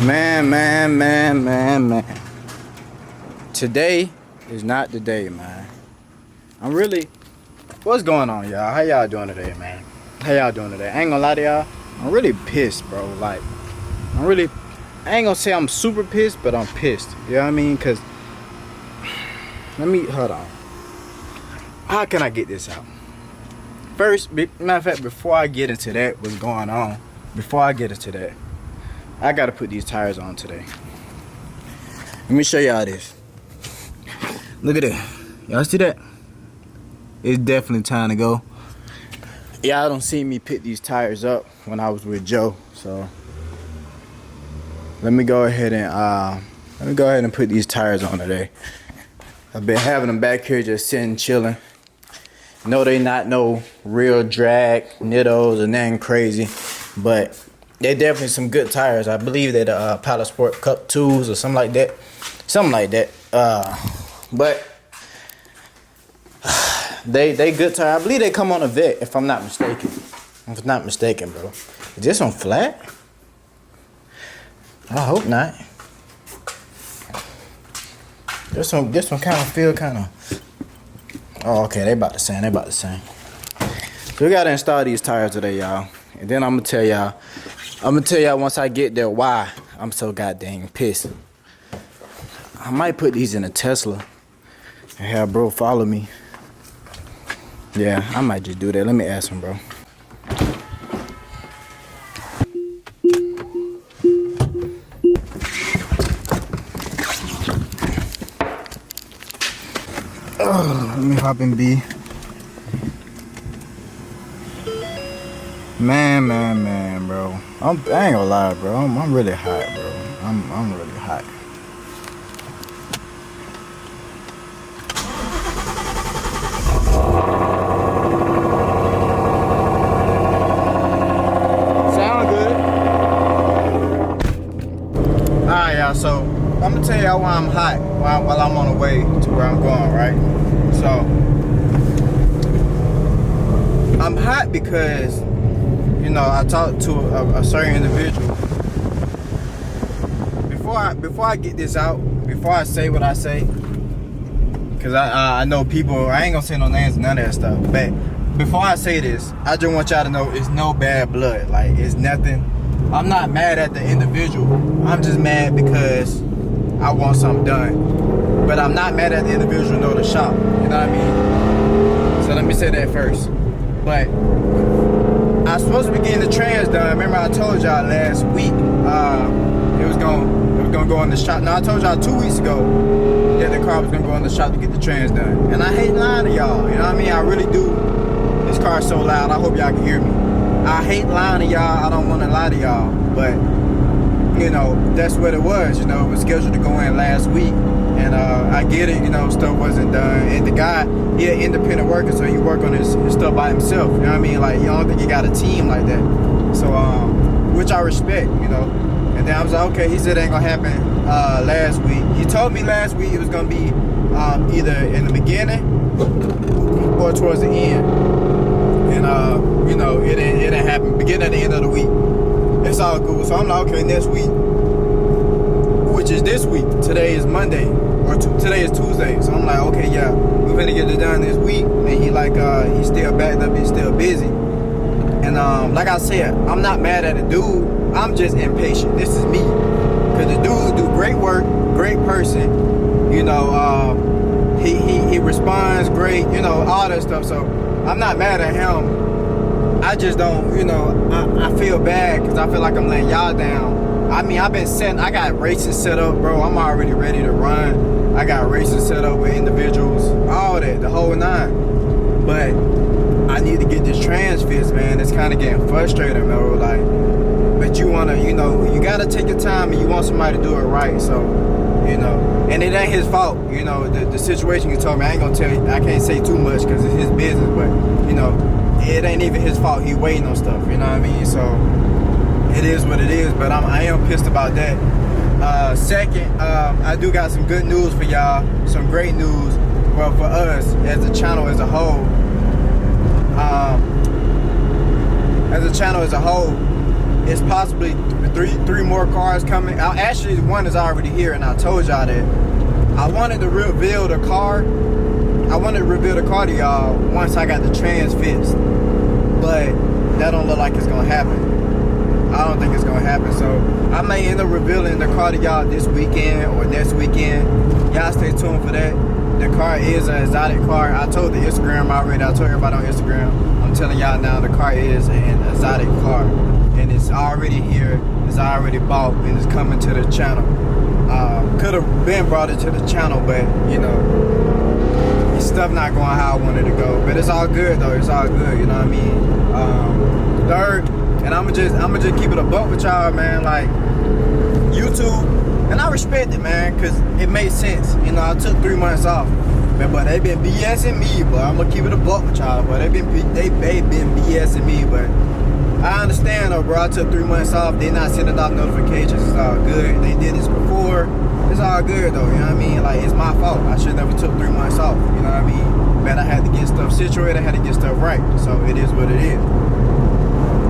Man. Today is not the day, man. What's going on, y'all? How y'all doing today, man? How y'all doing today? I ain't gonna lie to y'all. I'm really pissed, bro. Like, I ain't gonna say I'm super pissed, but I'm pissed. You know what I mean? Cause, hold on. How can I get this out? First, matter of fact, before I get into that, what's going on, I gotta put these tires on today. Let me show y'all this. Look at that. Y'all see that? It's definitely time to go. Y'all don't see me pick these tires up when I was with Joe, so let me go ahead and put these tires on today. I've been having them back here just sitting chilling. No, they not no real drag nittos or nothing crazy, but they're definitely some good tires. I believe they're Pilot Sport Cup 2s or something like that. But they good tires. I believe they come on a vet, if I'm not mistaken. Bro. Is this one flat? I hope not. This one kind of feel kind of. Oh, okay, they about the same. So we gotta install these tires today, y'all. And then I'm gonna tell y'all once I get there why I'm so goddamn pissed. I might put these in a Tesla and have bro follow me. Yeah, I might just do that. Let me ask him, bro. Let me hop in B. Man, bro. I ain't gonna lie, bro. I'm really hot, bro. I'm really hot. Sound good? Alright, y'all. So I'm gonna tell y'all why I'm hot while I'm on the way to where I'm going, right? So I'm hot because, you know, I talked to a certain individual. Before I get this out, before I say what I say, because I know people, I ain't gonna say no names, none of that stuff, but before I say this, I just want y'all to know it's no bad blood. Like, it's nothing. I'm not mad at the individual. I'm just mad because I want something done. But I'm not mad at the individual nor the shop. You know what I mean? So let me say that first. But I was supposed to be getting the trans done. Remember I told y'all last week it was gonna go in the shop. No, I told y'all 2 weeks ago that the car was gonna go in the shop to get the trans done. And I hate lying to y'all. You know what I mean? I really do. This car's so loud. I hope y'all can hear me. I hate lying to y'all. I don't want to lie to y'all. But you know, that's what it was. You know, it was scheduled to go in last week. And I get it, you know, stuff wasn't done. And the guy, he an independent worker, so he work on his stuff by himself. You know what I mean? Like, you don't think he got a team like that. So, which I respect, you know. And then I was like, okay, he said it ain't gonna happen last week. He told me last week it was gonna be either in the beginning or towards the end. And, you know, it didn't happen. Beginning at the end of the week. It's all good. So I'm like, okay, next week, which is this week. Today is Monday, or today is Tuesday. So I'm like, okay, yeah, we're gonna get it done this week. And he like, he's still backed up, he's still busy. And like I said, I'm not mad at the dude. I'm just impatient. This is me, cause the dude do great work, great person. You know, he responds great. You know, all that stuff. So I'm not mad at him. I just don't, you know, I feel bad because I feel like I'm letting y'all down. I mean, I got races set up, bro. I'm already ready to run. I got races set up with individuals, all that, the whole nine. But I need to get this trans fixed, man. It's kind of getting frustrating, bro. Like, but you want to, you know, you got to take your time and you want somebody to do it right. So, you know, and it ain't his fault. You know, the situation you told me, I ain't going to tell you, I can't say too much because it's his business. But, you know, it ain't even his fault. He waiting on stuff, you know what I mean? So it is what it is, but I am pissed about that. Second, I do got some good news for y'all, some great news. Well, for us as a channel as a whole, it's possibly three more cars coming. Actually, one is already here, and I told y'all that I wanted to reveal the car. I wanted to reveal the car to y'all once I got the trans fixed, but that don't look like it's gonna happen. I don't think it's gonna happen, so I may end up revealing the car to y'all this weekend or next weekend. Y'all stay tuned for that. The car is an exotic car. I told the Instagram already. I told everybody on Instagram. I'm telling y'all now, the car is an exotic car, and it's already here. It's already bought, and it's coming to the channel. Could have been brought it to the channel, but you know, stuff not going how I wanted to go. But it's all good though. It's all good. You know what I mean? Third, and I'ma just keep it a buck with y'all, man. Like YouTube, and I respect it, man, cause it made sense. You know, I took 3 months off, man, but they been BSing me, but I'ma keep it a buck with y'all. But they been BSing me, but I understand though, bro. I took 3 months off. They not sending off notifications. It's all good. They did this before. It's all good though. You know what I mean? Like, it's my fault. I should never took 3 months off. You know what I mean? But I had to get stuff situated. I had to get stuff right. So it is what it is.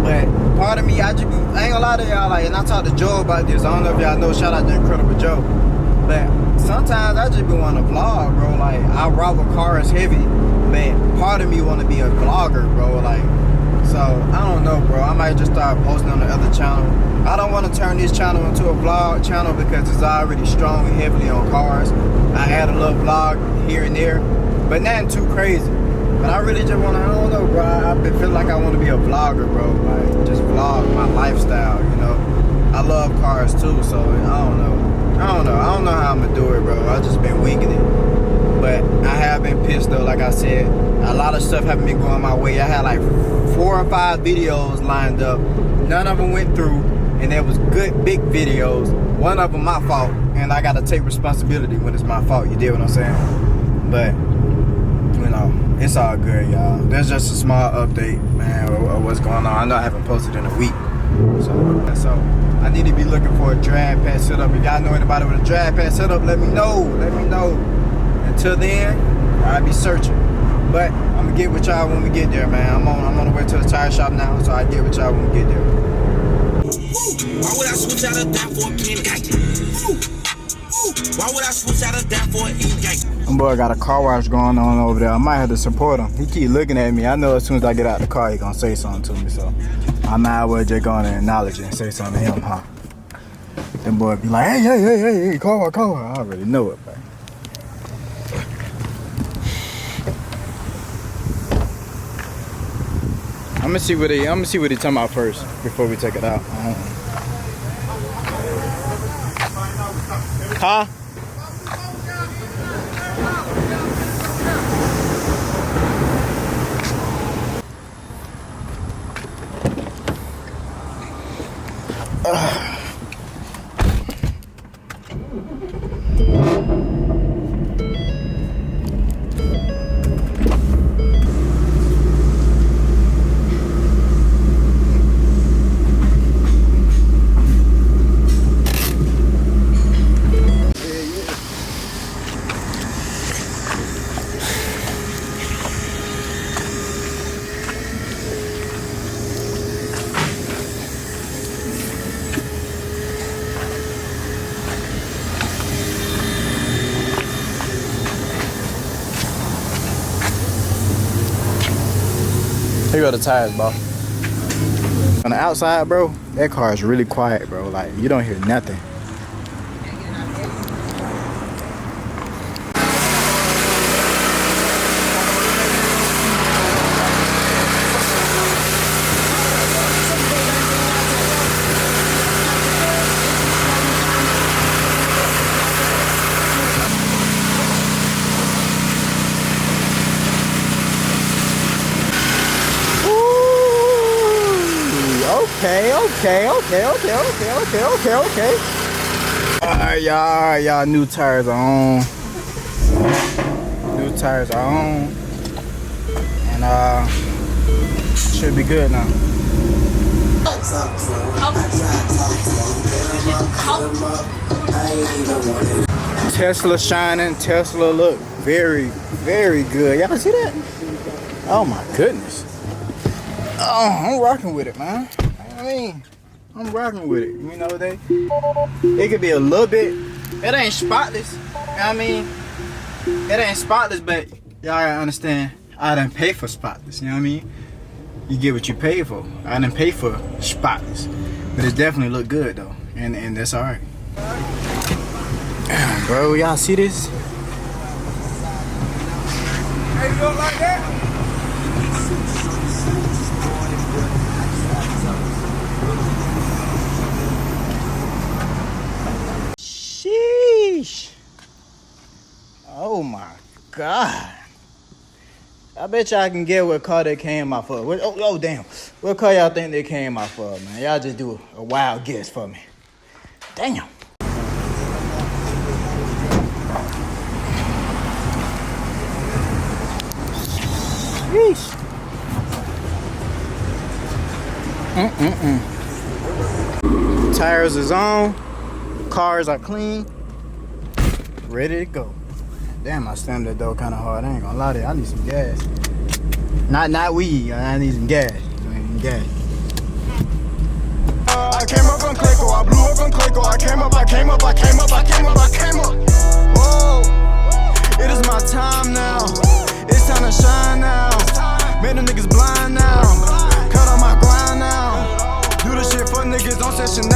But part of me, I ain't gonna lie to y'all. Like, and I talked to Joe about this. I don't know if y'all know. Shout out to Incredible Joe. But sometimes I just be wanting to vlog, bro. Like, I rock with cars heavy. But part of me want to be a vlogger, bro. Like. So, I don't know, bro. I might just start posting on the other channel. I don't want to turn this channel into a vlog channel because it's already strong and heavily on cars. I add a little vlog here and there, but nothing too crazy. But I really just want to, I don't know, bro. I feel like I want to be a vlogger, bro. Like, just vlog my lifestyle, you know. I love cars too, so I don't know. I don't know how I'm going to do it, bro. I just been winging it. But I have been pissed though, like I said. A lot of stuff haven't been going my way. I had like 4 or 5 videos lined up. None of them went through, and there was good big videos. One of them my fault, and I gotta take responsibility when it's my fault. You dig what I'm saying? But you know, it's all good, y'all. There's just a small update, man, of what's going on. I know I haven't posted in a week, so I need to be looking for a drag pad setup. If y'all know anybody with a drag pad setup, let me know. Let me know. Until then, I'll be searching. But I'm gonna get with y'all when we get there, man. I'm on the way to the tire shop now, so I get with y'all when we get there. Why would I switch out of that for a pin gang? Why would I switch out of that for an e-gang? My boy got a car wash going on over there. I might have to support him. He keep looking at me. I know as soon as I get out the car, he gonna say something to me, so I might as well just go on and acknowledge it and say something to him, huh? Them boy be like, hey, car wash. I already know it, man. I'm gonna see what he talking about first before we take it out. Huh? Here go the tires, bro. On the outside, bro, that car is really quiet, bro. Like, you don't hear nothing. Okay. Alright, y'all, new tires are on. And should be good now. Tesla shining, Tesla look very, very good. Y'all see that? Oh my goodness. Oh, I'm rocking with it, man. I mean, I'm rocking with it. You know, it could be a little bit. It ain't spotless. You know what I mean? It ain't spotless, but y'all gotta understand. I done pay for spotless. You know what I mean? You get what you pay for. I didn't pay for spotless, but it definitely look good though, and that's all right. Bro, y'all see this? Hey, you look like that? Sheesh. Oh my God. I bet y'all can get what car they came out for. Oh damn. What car y'all think they came out for, man? Y'all just do a wild guess for me. Damn. Sheesh. Tires is on. Cars are clean. Ready to go. Damn, I slammed that door kind of hard. I ain't gonna lie to you. I need some gas. Not weed. I need some gas. I came up on Clayco, I blew up on Clayco. I came up. Whoa, it is my time now. It's time to shine now. Made them niggas blind now. Cut on my grind now. Do the shit for niggas on Section 8.